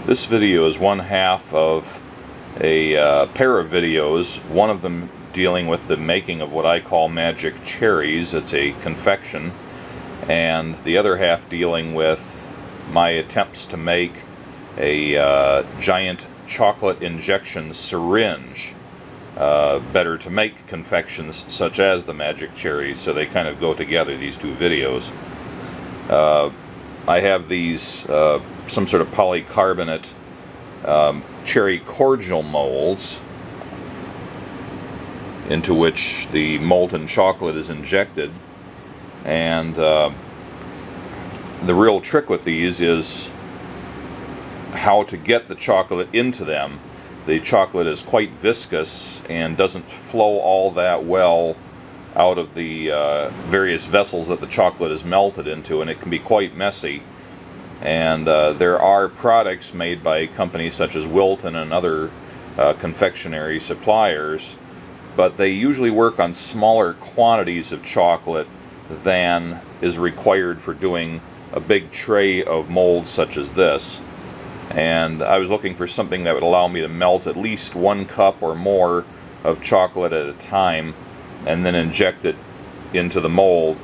This video is one half of a pair of videos, one of them dealing with the making of what I call Magic Cherries. It's a confection, and the other half dealing with my attempts to make a giant chocolate injection syringe. Better to make confections such as the Magic Cherries, so they kind of go together, these two videos. I have these some sort of polycarbonate cherry cordial molds into which the molten chocolate is injected, and the real trick with these is how to get the chocolate into them. The chocolate is quite viscous and doesn't flow all that well out of the various vessels that the chocolate is melted into, and it can be quite messy. And there are products made by companies such as Wilton and other confectionery suppliers, but they usually work on smaller quantities of chocolate than is required for doing a big tray of molds such as this. And I was looking for something that would allow me to melt at least 1 cup or more of chocolate at a time and then inject it into the mold.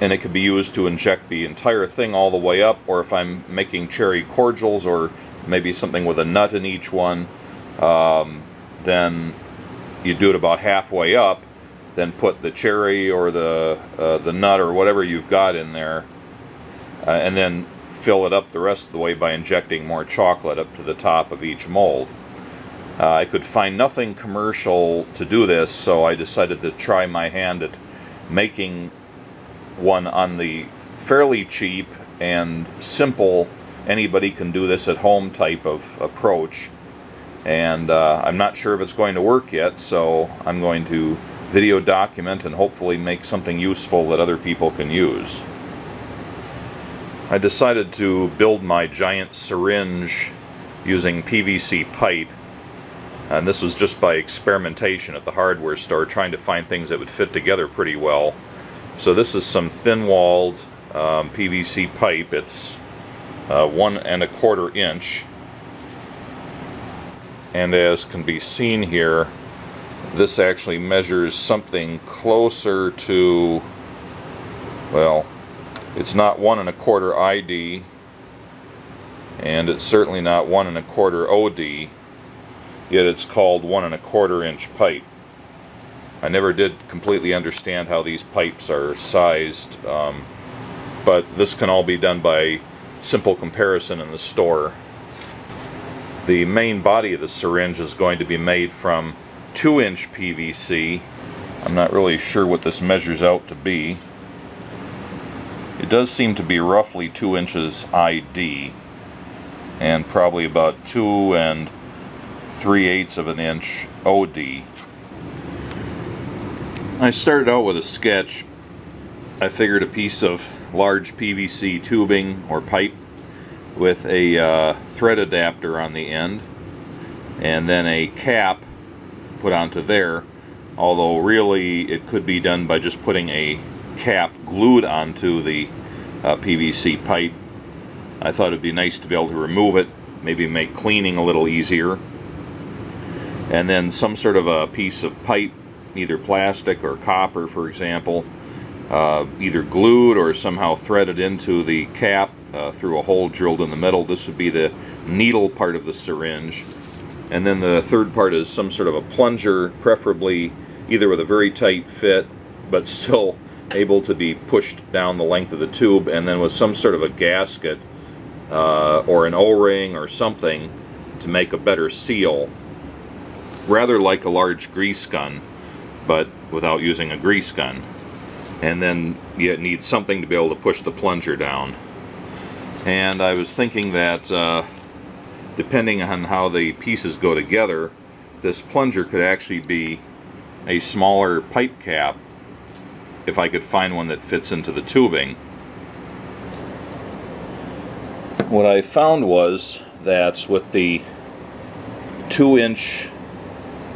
And it could be used to inject the entire thing all the way up, or if I'm making cherry cordials or maybe something with a nut in each one, then you do it about halfway up, then put the cherry or the nut or whatever you've got in there, and then fill it up the rest of the way by injecting more chocolate up to the top of each mold. I could find nothing commercial to do this, so I decided to try my hand at making one on the fairly cheap and simple, anybody can do this at home type of approach. And I'm not sure if it's going to work yet, so I'm going to video document and hopefully make something useful that other people can use. I decided to build my giant syringe using PVC pipe, and this was just by experimentation at the hardware store, trying to find things that would fit together pretty well. So this is some thin-walled PVC pipe. It's 1 1/4 inch, and as can be seen here, this actually measures something closer to, well, it's not 1 1/4 ID, and it's certainly not 1 1/4 OD, yet it's called 1 1/4 inch pipe. I never did completely understand how these pipes are sized, but this can all be done by simple comparison in the store. The main body of the syringe is going to be made from 2-inch PVC. I'm not really sure what this measures out to be. It does seem to be roughly 2 inches ID, and probably about 2 3/8 of an inch OD. I started out with a sketch. I figured a piece of large PVC tubing or pipe with a thread adapter on the end, and then a cap put onto there, although really it could be done by just putting a cap glued onto the PVC pipe. I thought it'd be nice to be able to remove it, maybe make cleaning a little easier. And then some sort of a piece of pipe, either plastic or copper for example, either glued or somehow threaded into the cap through a hole drilled in the middle. This would be the needle part of the syringe. And then the third part is some sort of a plunger, preferably either with a very tight fit but still able to be pushed down the length of the tube, and then with some sort of a gasket or an O-ring or something to make a better seal, rather like a large grease gun, but without using a grease gun. And then you need something to be able to push the plunger down. And I was thinking that depending on how the pieces go together, this plunger could actually be a smaller pipe cap if I could find one that fits into the tubing. What I found was that with the 2-inch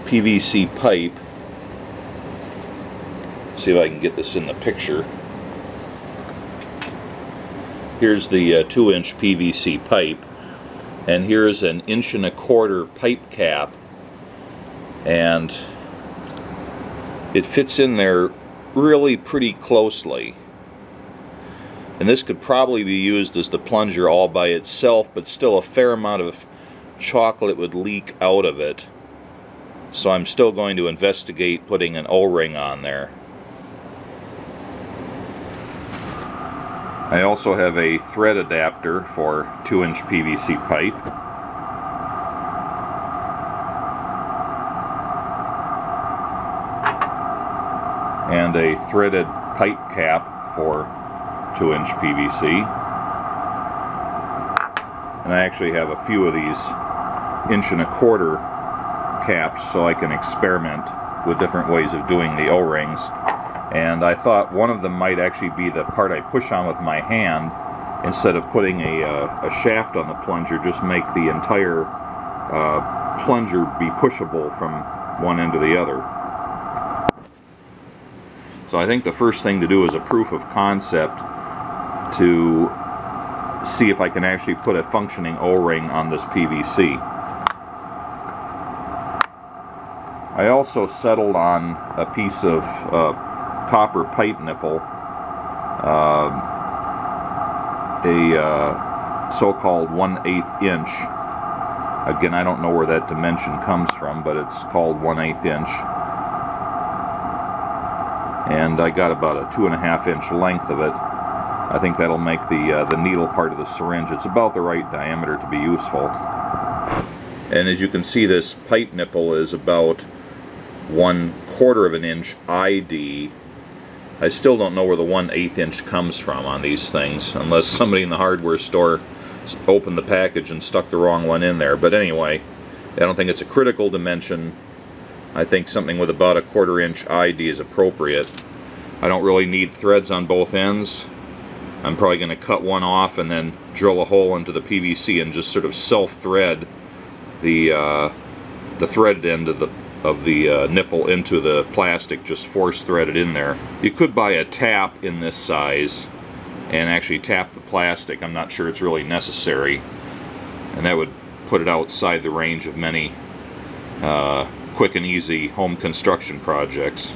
PVC pipe, see if I can get this in the picture, Here's the 2-inch PVC pipe, and here's an 1.25" pipe cap, and it fits in there really pretty closely. And this could probably be used as the plunger all by itself, but still a fair amount of chocolate would leak out of it. So I'm still going to investigate putting an O-ring on there. I also have a thread adapter for 2-inch PVC pipe. And a threaded pipe cap for 2-inch PVC. And I actually have a few of these 1.25" caps so I can experiment with different ways of doing the O-rings. And I thought one of them might actually be the part I push on with my hand. Instead of putting a shaft on the plunger, just make the entire plunger be pushable from one end to the other. So I think the first thing to do is a proof of concept to see if I can actually put a functioning O-ring on this PVC. I also settled on a piece of copper pipe nipple, a so-called 1/8 inch. Again, I don't know where that dimension comes from, but it's called 1/8 inch. And I got about a 2.5 inch length of it. I think that'll make the needle part of the syringe. It's about the right diameter to be useful. And as you can see, this pipe nipple is about 1/4 inch ID. I still don't know where the 1/8 inch comes from on these things, unless somebody in the hardware store opened the package and stuck the wrong one in there. But anyway, I don't think it's a critical dimension. I think something with about 1/4 inch ID is appropriate. I don't really need threads on both ends. I'm probably going to cut one off and then drill a hole into the PVC and just sort of self-thread the threaded end of the nipple into the plastic, just force thread it in there. You could buy a tap in this size and actually tap the plastic. I'm not sure it's really necessary, and that would put it outside the range of many quick and easy home construction projects.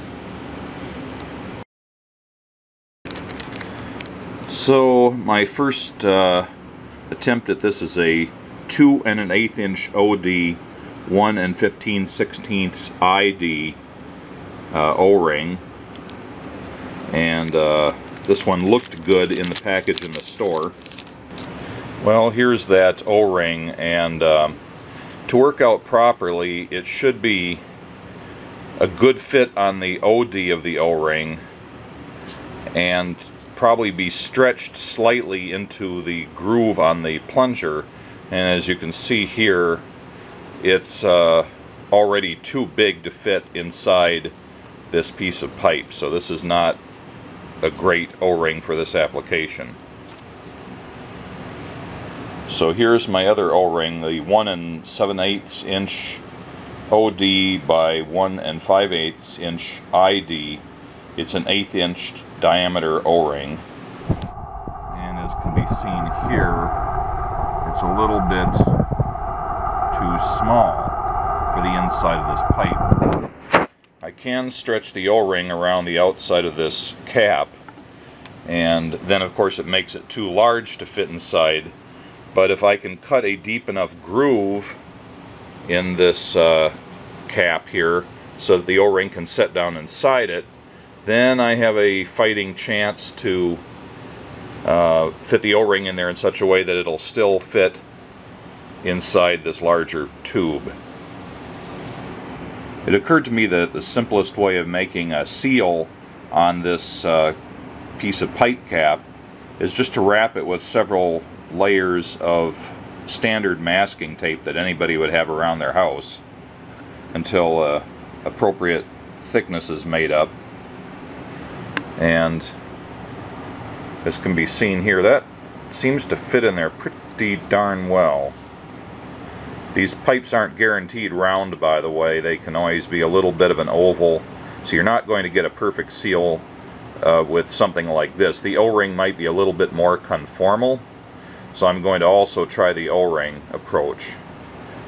So my first attempt at this is a 2 1/8 inch OD 1 15/16 ID O-ring, and this one looked good in the package in the store. Well, here's that O-ring, and to work out properly, it should be a good fit on the OD of the O-ring and probably be stretched slightly into the groove on the plunger. And as you can see here, it's already too big to fit inside this piece of pipe, so this is not a great O-ring for this application. So here's my other O-ring, the 1 7/8 inch OD by 1 5/8 inch ID. It's an 1/8 inch diameter O-ring, and as can be seen here, it's a little bit too small for the inside of this pipe. I can stretch the O-ring around the outside of this cap, and then of course it makes it too large to fit inside. But if I can cut a deep enough groove in this cap here so that the O-ring can set down inside it, then I have a fighting chance to fit the O-ring in there in such a way that it'll still fit inside this larger tube. It occurred to me that the simplest way of making a seal on this piece of pipe cap is just to wrap it with several layers of standard masking tape that anybody would have around their house until appropriate thickness is made up. And as can be seen here, that seems to fit in there pretty darn well. These pipes aren't guaranteed round, by the way. They can always be a little bit of an oval, so you're not going to get a perfect seal with something like this. The O-ring might be a little bit more conformal, so I'm going to also try the O-ring approach.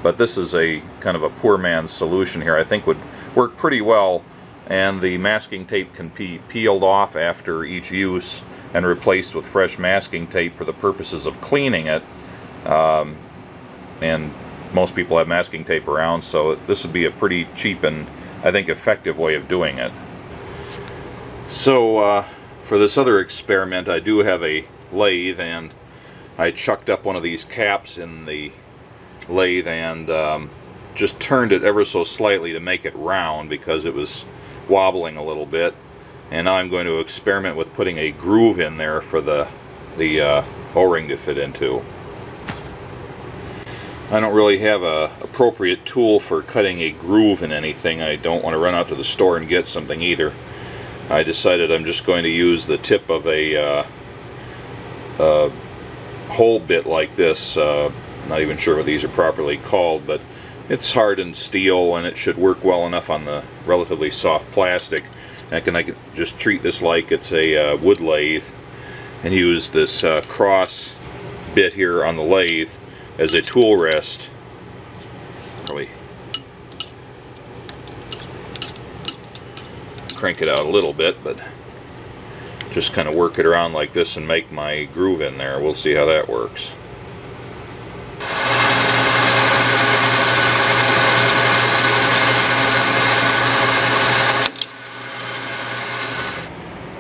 But this is a kind of a poor man's solution here. I think would work pretty well, and the masking tape can be peeled off after each use and replaced with fresh masking tape for the purposes of cleaning it. And most people have masking tape around, so this would be a pretty cheap and I think effective way of doing it. So for this other experiment, I do have a lathe, and I chucked up one of these caps in the lathe and just turned it ever so slightly to make it round because it was wobbling a little bit. And now I'm going to experiment with putting a groove in there for the O-ring to fit into. I don't really have a appropriate tool for cutting a groove in anything. I don't want to run out to the store and get something either. I decided I'm just going to use the tip of a hole bit like this. Not even sure what these are properly called, but it's hardened steel and it should work well enough on the relatively soft plastic. I can just treat this like it's a wood lathe and use this cross bit here on the lathe as a tool rest. Probably crank it out a little bit, but just kind of work it around like this and make my groove in there. We'll see how that works.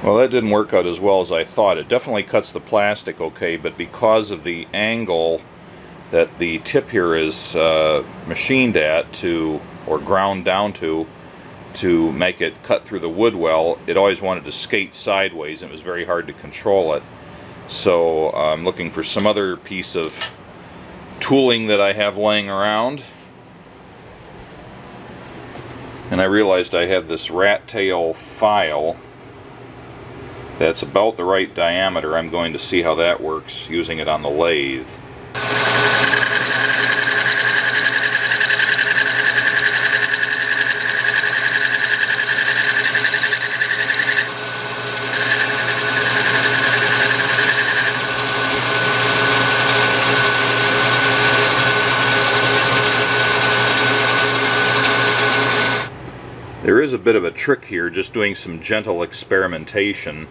Well, that didn't work out as well as I thought. It definitely cuts the plastic okay, but because of the angle that the tip here is machined at or ground down to make it cut through the wood well, it always wanted to skate sideways and it was very hard to control it. So I'm looking for some other piece of tooling that I have laying around, and I realized I have this rat tail file that's about the right diameter. I'm going to see how that works using it on the lathe. There is a bit of a trick here, just doing some gentle experimentation.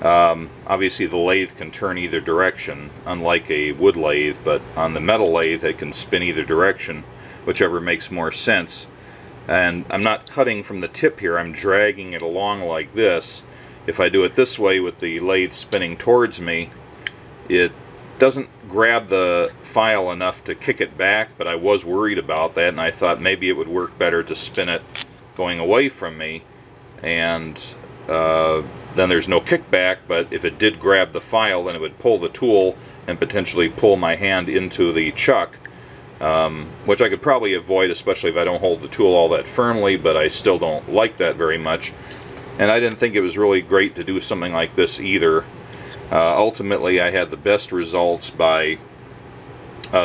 Obviously the lathe can turn either direction, unlike a wood lathe, but on the metal lathe it can spin either direction, whichever makes more sense. And I'm not cutting from the tip here, I'm dragging it along like this. If I do it this way with the lathe spinning towards me, it doesn't grab the file enough to kick it back, but I was worried about that, and I thought maybe it would work better to spin it going away from me, and then there's no kickback, but if it did grab the file, then it would pull the tool and potentially pull my hand into the chuck, which I could probably avoid, especially if I don't hold the tool all that firmly, but I still don't like that very much. And I didn't think it was really great to do something like this either. Ultimately, I had the best results by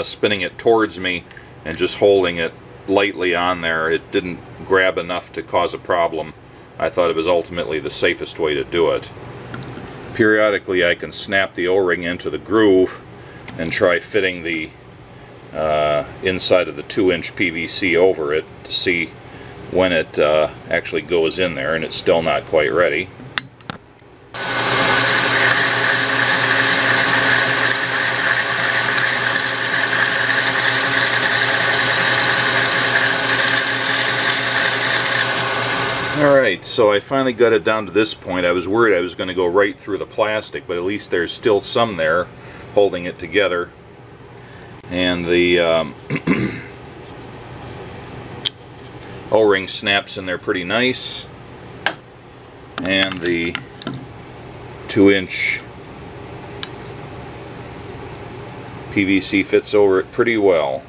spinning it towards me and just holding it lightly on there. It didn't grab enough to cause a problem. I thought it was ultimately the safest way to do it. Periodically I can snap the O-ring into the groove and try fitting the inside of the 2-inch PVC over it to see when it actually goes in there, and it's still not quite ready. Alright, so I finally got it down to this point. I was worried I was going to go right through the plastic, but at least there's still some there holding it together. And the O-ring snaps in there pretty nice. And the 2-inch PVC fits over it pretty well.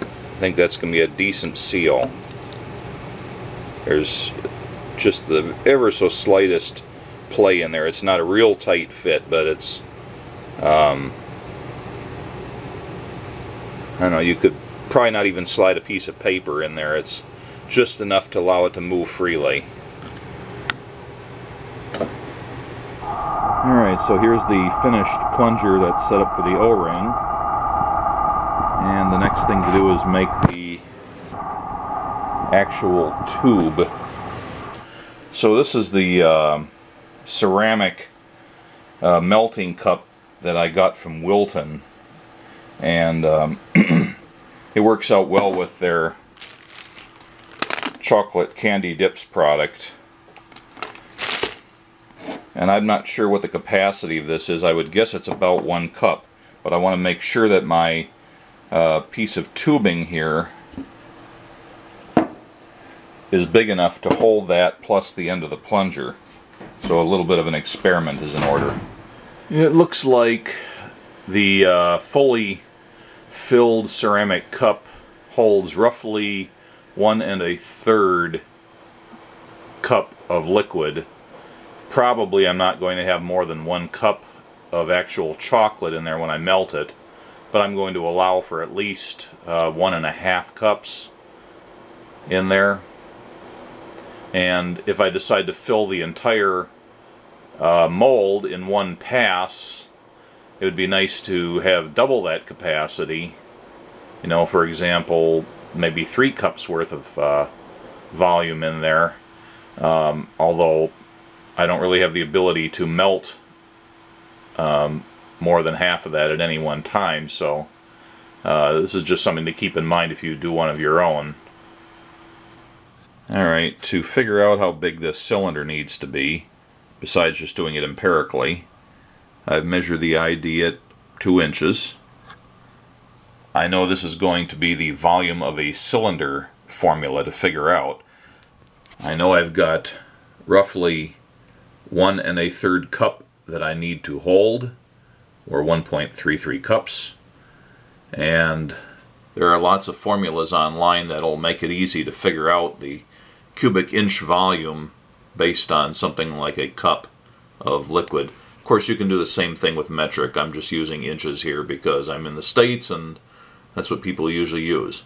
I think that's going to be a decent seal. There's just the ever so slightest play in there. It's not a real tight fit, but it's I don't know, you could probably not even slide a piece of paper in there. It's just enough to allow it to move freely. Alright, so here's the finished plunger that's set up for the O-ring. And the next thing to do is make the actual tube. So this is the ceramic melting cup that I got from Wilton. And it works out well with their chocolate candy dips product. And I'm not sure what the capacity of this is. I would guess it's about 1 cup. But I want to make sure that my piece of tubing here is big enough to hold that plus the end of the plunger. So a little bit of an experiment is in order. It looks like the fully filled ceramic cup holds roughly 1 1/3 cup of liquid. Probably I'm not going to have more than 1 cup of actual chocolate in there when I melt it, but I'm going to allow for at least 1.5 cups in there. And if I decide to fill the entire mold in one pass, it would be nice to have double that capacity. You know, for example, maybe 3 cups worth of volume in there. Although I don't really have the ability to melt more than half of that at any one time, so this is just something to keep in mind if you do one of your own. Alright, to figure out how big this cylinder needs to be, besides just doing it empirically, I've measured the ID at 2 inches. I know this is going to be the volume of a cylinder formula to figure out. I know I've got roughly 1 1/3 cup that I need to hold, or 1.33 cups. And there are lots of formulas online that'll make it easy to figure out the cubic inch volume based on something like a cup of liquid. Of course, you can do the same thing with metric. I'm just using inches here because I'm in the States and that's what people usually use.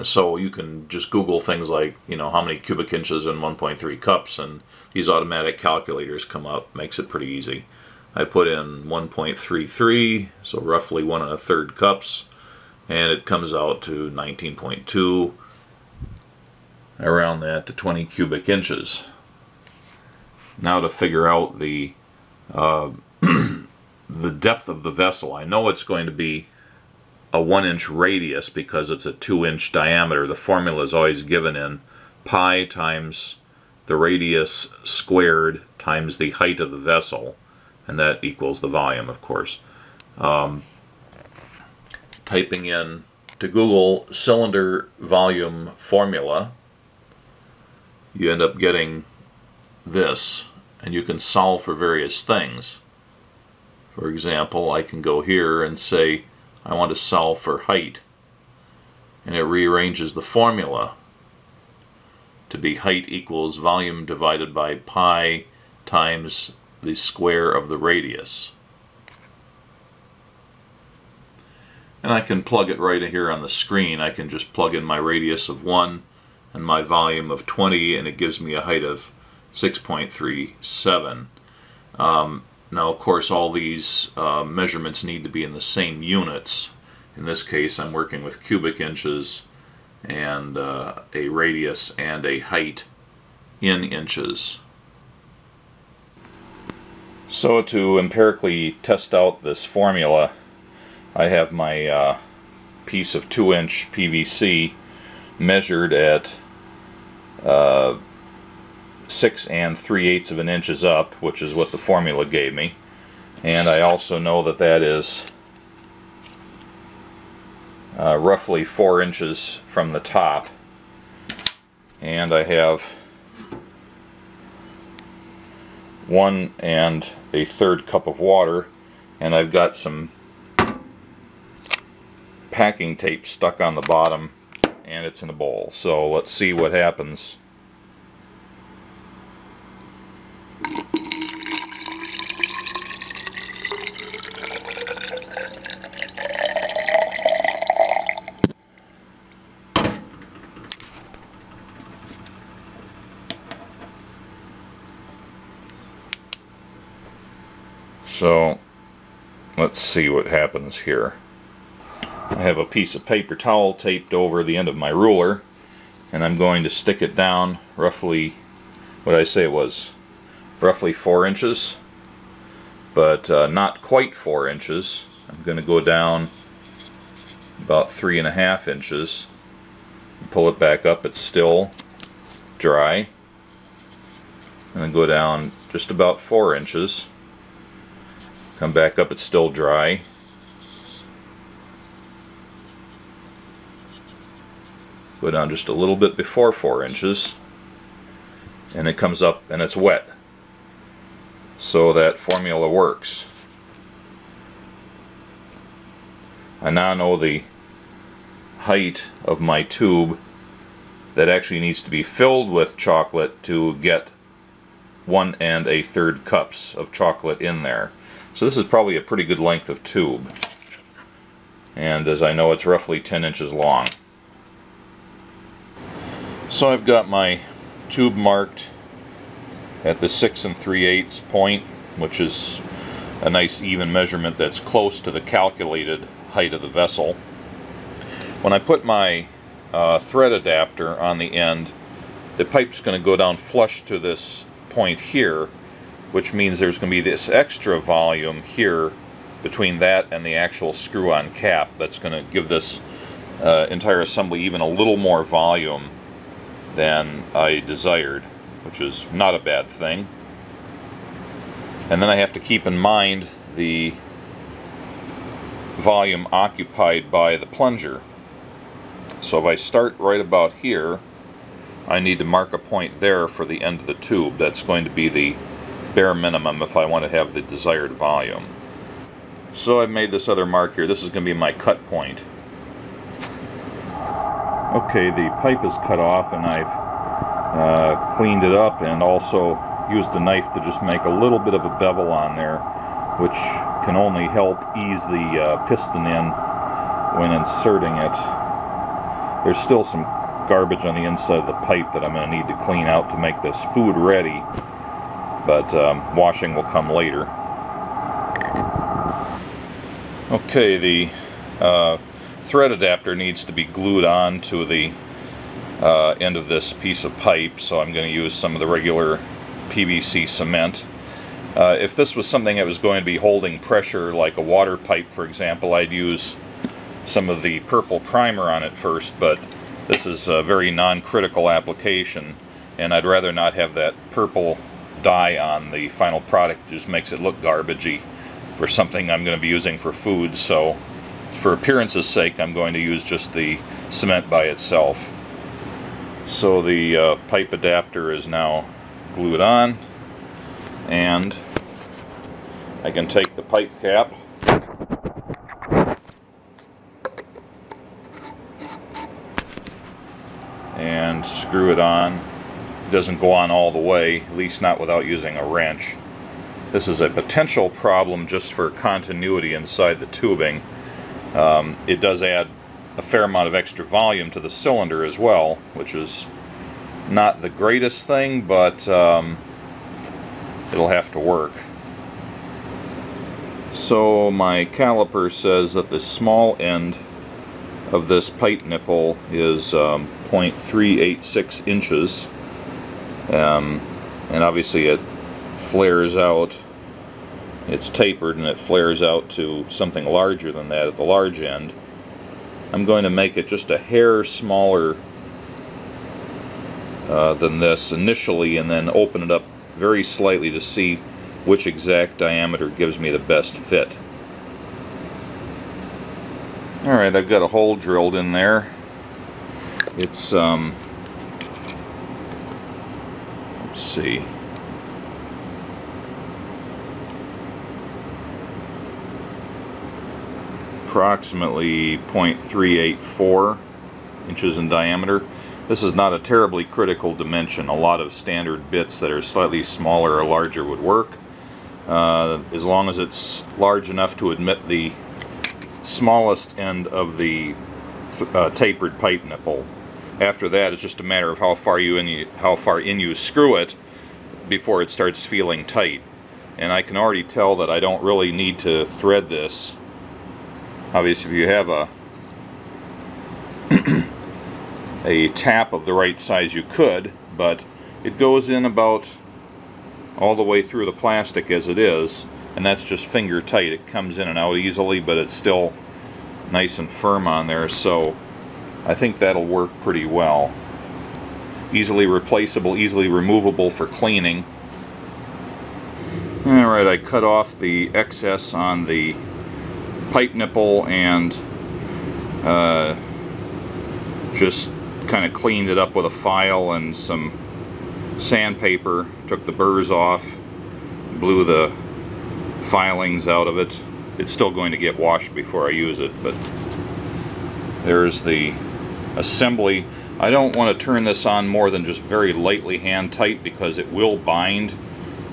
So you can just Google things like, you know, how many cubic inches in 1.3 cups, and these automatic calculators come up. Makes it pretty easy. I put in 1.33, so roughly 1 1/3 cups, and it comes out to 19.2, around that, to 20 cubic inches. Now to figure out the the depth of the vessel. I know it's going to be a 1-inch radius because it's a 2-inch diameter. The formula is always given in pi times the radius squared times the height of the vessel, and that equals the volume, of course. Typing in to Google cylinder volume formula, you end up getting this, and you can solve for various things. For example, I can go here and say I want to solve for height, and it rearranges the formula to be height equals volume divided by pi times the square of the radius. And I can plug it right here on the screen. I can just plug in my radius of 1 and my volume of 20, and it gives me a height of 6.37. Now, of course, all these measurements need to be in the same units. In this case, I'm working with cubic inches and a radius and a height in inches. So to empirically test out this formula, I have my piece of 2-inch PVC measured at 6 3/8 inches up, which is what the formula gave me. And I also know that that is roughly 4 inches from the top. And I have 1 1/3 cup of water, and I've got some packing tape stuck on the bottom, and it's in a bowl. So let's see what happens. So let's see what happens here. I have a piece of paper towel taped over the end of my ruler, and I'm going to stick it down roughly, what did I say it was, roughly 4 inches, but not quite 4 inches. I'm going to go down about 3.5 inches. Pull it back up, it's still dry. And then go down just about 4 inches. Come back up, it's still dry. Go down just a little bit before 4 inches. And it comes up and it's wet. So that formula works. I now know the height of my tube that actually needs to be filled with chocolate to get 1 1/3 cups of chocolate in there. So this is probably a pretty good length of tube. And as I know, it's roughly 10 inches long. So I've got my tube marked at the 6 3/8 point, which is a nice even measurement that's close to the calculated height of the vessel. When I put my thread adapter on the end, the pipe's going to go down flush to this point here, which means there's going to be this extra volume here between that and the actual screw-on cap that's going to give this entire assembly even a little more volume than I desired, which is not a bad thing. And then I have to keep in mind the volume occupied by the plunger. So if I start right about here, I need to mark a point there for the end of the tube. That's going to be the bare minimum if I want to have the desired volume. So I've made this other mark here. This is going to be my cut point. Okay, the pipe is cut off, and I've cleaned it up and also used a knife to just make a little bit of a bevel on there, which can only help ease the piston in when inserting it. There's still some garbage on the inside of the pipe that I'm going to need to clean out to make this food ready, but washing will come later. Okay, the thread adapter needs to be glued on to the end of this piece of pipe, so I'm going to use some of the regular PVC cement. If this was something that was going to be holding pressure, like a water pipe for example, I'd use some of the purple primer on it first, but this is a very non-critical application, and I'd rather not have that purple dye on the final product. It just makes it look garbagey for something I'm going to be using for food. So for appearance's sake, I'm going to use just the cement by itself. So the pipe adapter is now glued on, and I can take the pipe cap and screw it on. It doesn't go on all the way, at least not without using a wrench. This is a potential problem just for continuity inside the tubing. It does add a fair amount of extra volume to the cylinder as well, which is not the greatest thing, but it'll have to work. So my caliper says that the small end of this pipe nipple is 0.386 inches, and obviously it flares out. It's tapered and it flares out to something larger than that at the large end. I'm going to make it just a hair smaller than this initially, and then open it up very slightly to see which exact diameter gives me the best fit. Alright, I've got a hole drilled in there. It's, let's see, approximately 0.384 inches in diameter. This is not a terribly critical dimension. A lot of standard bits that are slightly smaller or larger would work, as long as it's large enough to admit the smallest end of the tapered pipe nipple. After that, it's just a matter of how far in you screw it before it starts feeling tight. and I can already tell that I don't really need to thread this. Obviously, if you have a tap of the right size, you could, but it goes in about all the way through the plastic as it is, and that's just finger tight. It comes in and out easily, but it's still nice and firm on there, so I think that'll work pretty well. Easily replaceable, easily removable for cleaning. Alright, I cut off the excess on the pipe nipple and just kind of cleaned it up with a file and some sandpaper. Took the burrs off, blew the filings out of it. It's still going to get washed before I use it, but there's the assembly. I don't want to turn this on more than just very lightly hand tight because it will bind.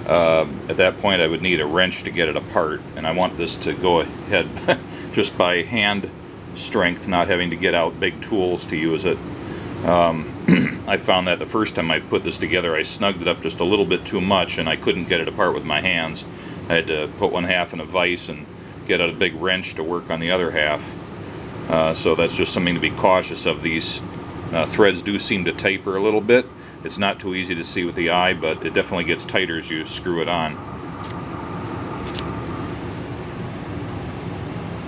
At that point I would need a wrench to get it apart, and I want this to go ahead just by hand strength, not having to get out big tools to use it. I found that the first time I put this together I snugged it up just a little bit too much and I couldn't get it apart with my hands. I had to put one half in a vise and get out a big wrench to work on the other half. So that's just something to be cautious of. These threads do seem to taper a little bit. It's not too easy to see with the eye, but it definitely gets tighter as you screw it on.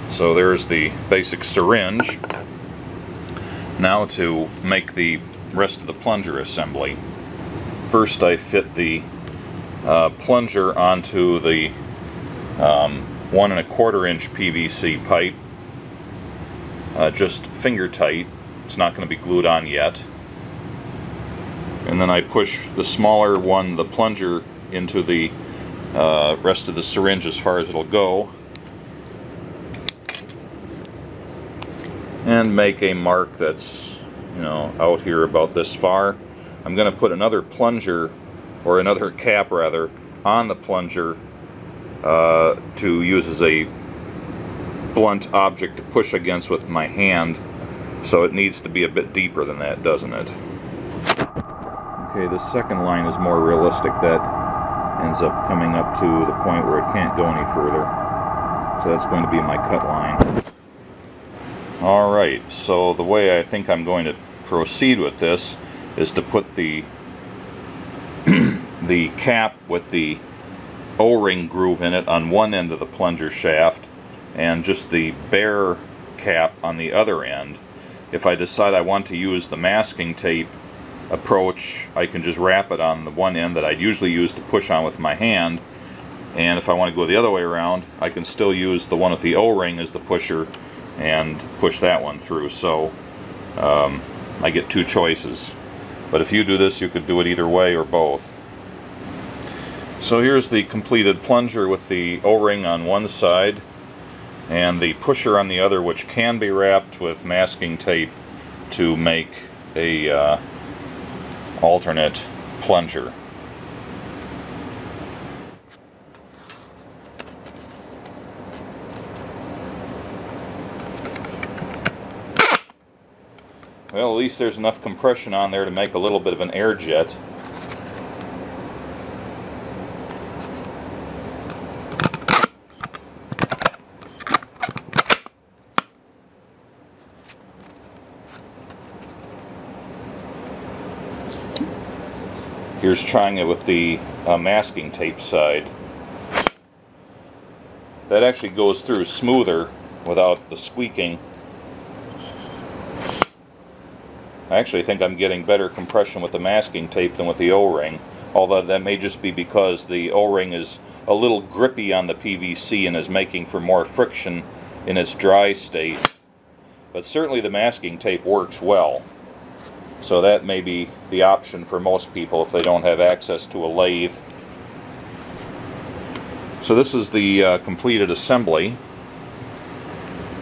So there's the basic syringe. Now to make the rest of the plunger assembly. First I fit the plunger onto the 1 1/4 inch PVC pipe, just finger tight. It's not going to be glued on yet. And then I push the smaller one, the plunger, into the rest of the syringe as far as it'll go, and make a mark that's, you know, out here about this far. I'm going to put another plunger, or another cap rather, on the plunger to use as a blunt object to push against with my hand. So it needs to be a bit deeper than that, doesn't it? Okay, the second line is more realistic. That ends up coming up to the point where it can't go any further. So that's going to be my cut line. Alright, so the way I think I'm going to proceed with this is to put the the cap with the O-ring groove in it on one end of the plunger shaft, and just the bare cap on the other end. If I decide I want to use the masking tape approach, I can just wrap it on the one end that I'd usually use to push on with my hand, and if I want to go the other way around, I can still use the one with the O-ring as the pusher and push that one through. So I get two choices, but if you do this you could do it either way or both. So here's the completed plunger with the O-ring on one side and the pusher on the other, which can be wrapped with masking tape to make a alternate plunger. Well, at least there's enough compression on there to make a little bit of an air jet. Here's trying it with the masking tape side. That actually goes through smoother without the squeaking. I actually think I'm getting better compression with the masking tape than with the O-ring, although that may just be because the O-ring is a little grippy on the PVC and is making for more friction in its dry state. But certainly the masking tape works well. So that may be the option for most people if they don't have access to a lathe. So this is the completed assembly,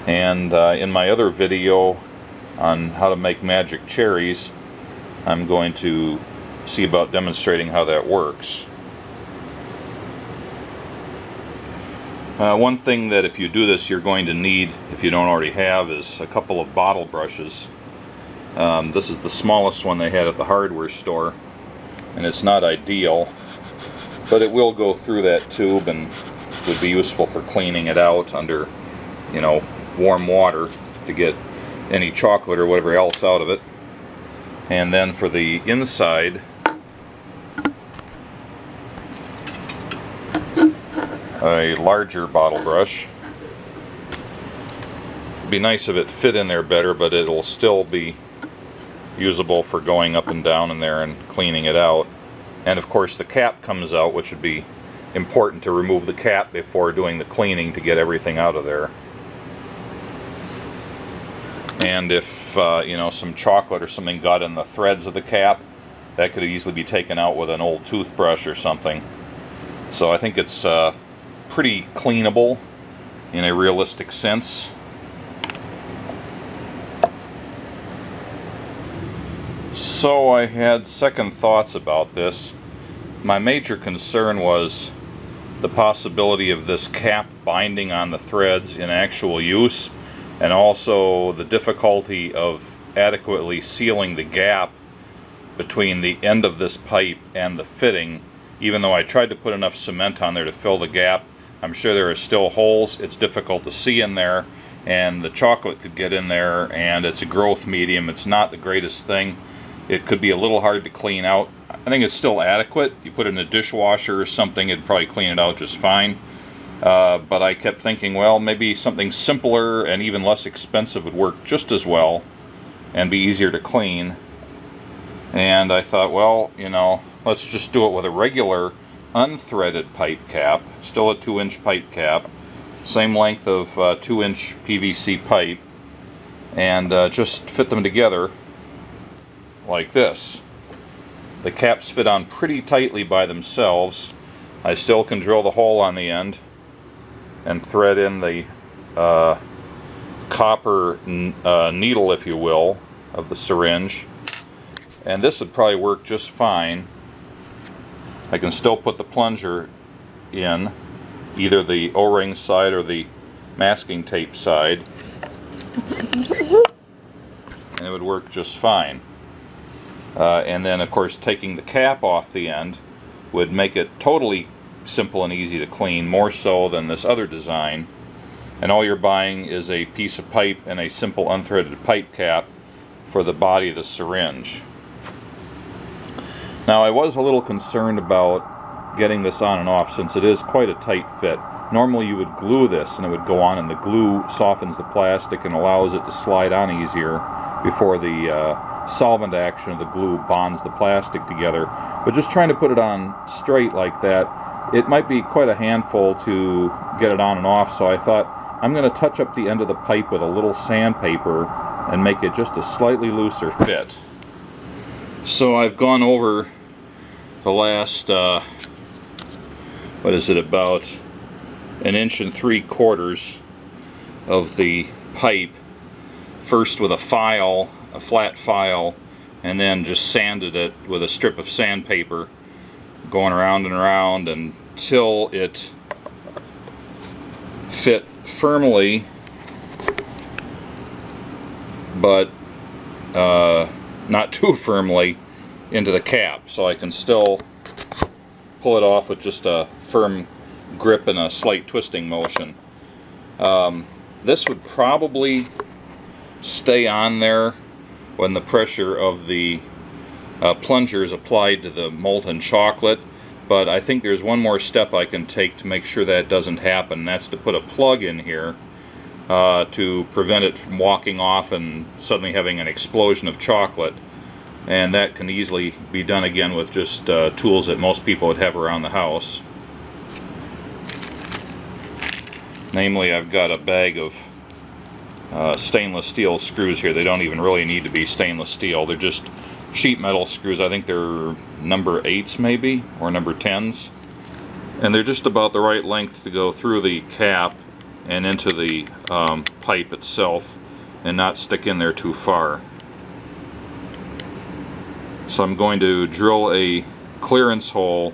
and in my other video on how to make Magic Cherries, I'm going to see about demonstrating how that works. One thing that if you do this you're going to need, if you don't already have, is a couple of bottle brushes. This is the smallest one they had at the hardware store, and it's not ideal, but it will go through that tube and would be useful for cleaning it out under, you know, warm water to get any chocolate or whatever else out of it. And then for the inside, a larger bottle brush. It'd be nice if it fit in there better, but it'll still be usable for going up and down in there and cleaning it out. And of course the cap comes out, which would be important to remove the cap before doing the cleaning to get everything out of there. And if you know, some chocolate or something got in the threads of the cap, that could easily be taken out with an old toothbrush or something. So I think it's pretty cleanable in a realistic sense. So I had second thoughts about this. My major concern was the possibility of this cap binding on the threads in actual use, and also the difficulty of adequately sealing the gap between the end of this pipe and the fitting. Even though I tried to put enough cement on there to fill the gap, I'm sure there are still holes. It's difficult to see in there, and the chocolate could get in there, and it's a growth medium. It's not the greatest thing. It could be a little hard to clean out. I think it's still adequate. You put it in a dishwasher or something, it'd probably clean it out just fine. But I kept thinking, well, maybe something simpler and even less expensive would work just as well and be easier to clean. And I thought, well, you know, let's just do it with a regular unthreaded pipe cap, still a 2-inch pipe cap, same length of 2-inch PVC pipe, and just fit them together like this. The caps fit on pretty tightly by themselves. I still can drill the hole on the end and thread in the copper needle, if you will, of the syringe, and this would probably work just fine. I can still put the plunger in, either the O-ring side or the masking tape side, and it would work just fine. And then of course taking the cap off the end would make it totally simple and easy to clean, more so than this other design. And all you're buying is a piece of pipe and a simple unthreaded pipe cap for the body of the syringe. Now I was a little concerned about getting this on and off, since it is quite a tight fit. Normally you would glue this and it would go on, and the glue softens the plastic and allows it to slide on easier before the solvent action of the glue bonds the plastic together. But just trying to put it on straight like that, it might be quite a handful to get it on and off, so I thought I'm going to touch up the end of the pipe with a little sandpaper and make it just a slightly looser fit. So I've gone over the last, what is it, about 1 3/4 of the pipe, first with a file, a flat file, and then just sanded it with a strip of sandpaper, going around and around until it fit firmly, but not too firmly, into the cap, so I can still pull it off with just a firm grip and a slight twisting motion. This would probably stay on there when the pressure of the plunger is applied to the molten chocolate, but I think there's one more step I can take to make sure that doesn't happen, and that's to put a plug in here to prevent it from walking off and suddenly having an explosion of chocolate. And that can easily be done again with just tools that most people would have around the house. Namely, I've got a bag of stainless steel screws here. They don't even really need to be stainless steel. They're just sheet metal screws. I think they're number 8s maybe, or number 10s. And they're just about the right length to go through the cap and into the pipe itself and not stick in there too far. So I'm going to drill a clearance hole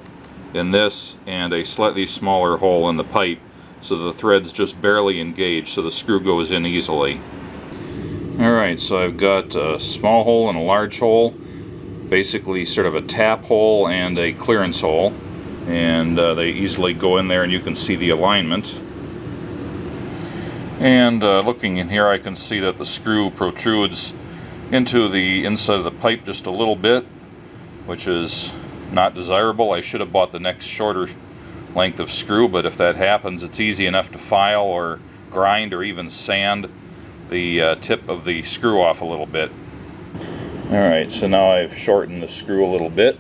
in this and a slightly smaller hole in the pipe so the threads just barely engage, so the screw goes in easily. Alright, so I've got a small hole and a large hole, basically sort of a tap hole and a clearance hole, and they easily go in there and you can see the alignment. And looking in here, I can see that the screw protrudes into the inside of the pipe just a little bit, which is not desirable. I should have bought the next shorter length of screw, but if that happens, it's easy enough to file or grind or even sand the tip of the screw off a little bit. Alright, so now I've shortened the screw a little bit.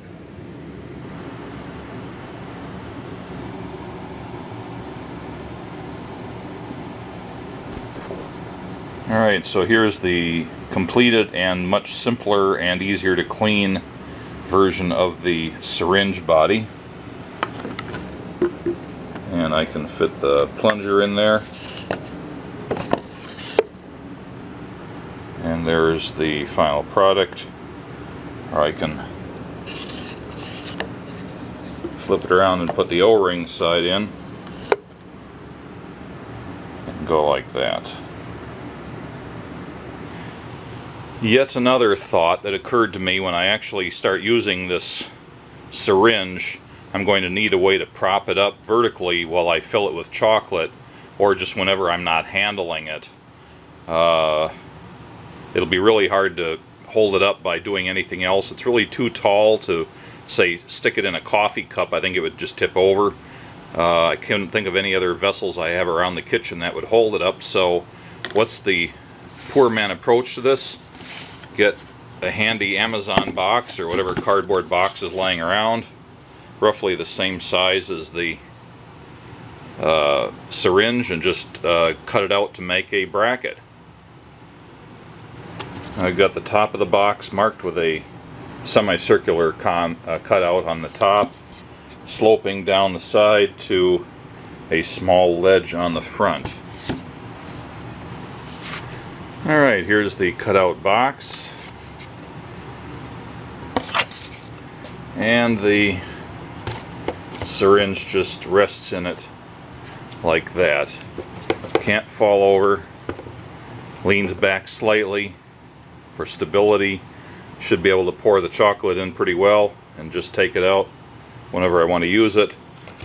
Alright, so here's the completed and much simpler and easier to clean version of the syringe body. And I can fit the plunger in there. And there's the final product. Or I can flip it around and put the O-ring side in. And go like that. Yet another thought that occurred to me: when I actually start using this syringe, I'm going to need a way to prop it up vertically while I fill it with chocolate, or just whenever I'm not handling it. It'll be really hard to hold it up by doing anything else. It's really too tall to, say, stick it in a coffee cup. I think it would just tip over. I couldn't think of any other vessels I have around the kitchen that would hold it up. So what's the poor man approach to this? Get a handy Amazon box or whatever cardboard box is laying around, roughly the same size as the syringe, and just cut it out to make a bracket. I've got the top of the box marked with a semicircular cutout on the top, sloping down the side to a small ledge on the front. Alright, here's the cutout box. And the syringe just rests in it like that. Can't fall over. Leans back slightly for stability. Should be able to pour the chocolate in pretty well and just take it out whenever I want to use it.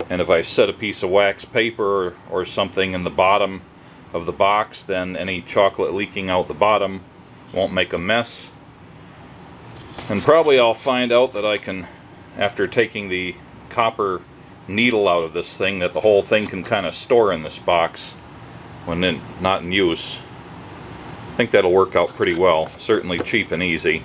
And if I set a piece of wax paper or something in the bottom of the box, then any chocolate leaking out the bottom won't make a mess. And probably I'll find out that I can, after taking the copper needle out of this thing, that the whole thing can kind of store in this box when not in use. I think that'll work out pretty well. Certainly cheap and easy.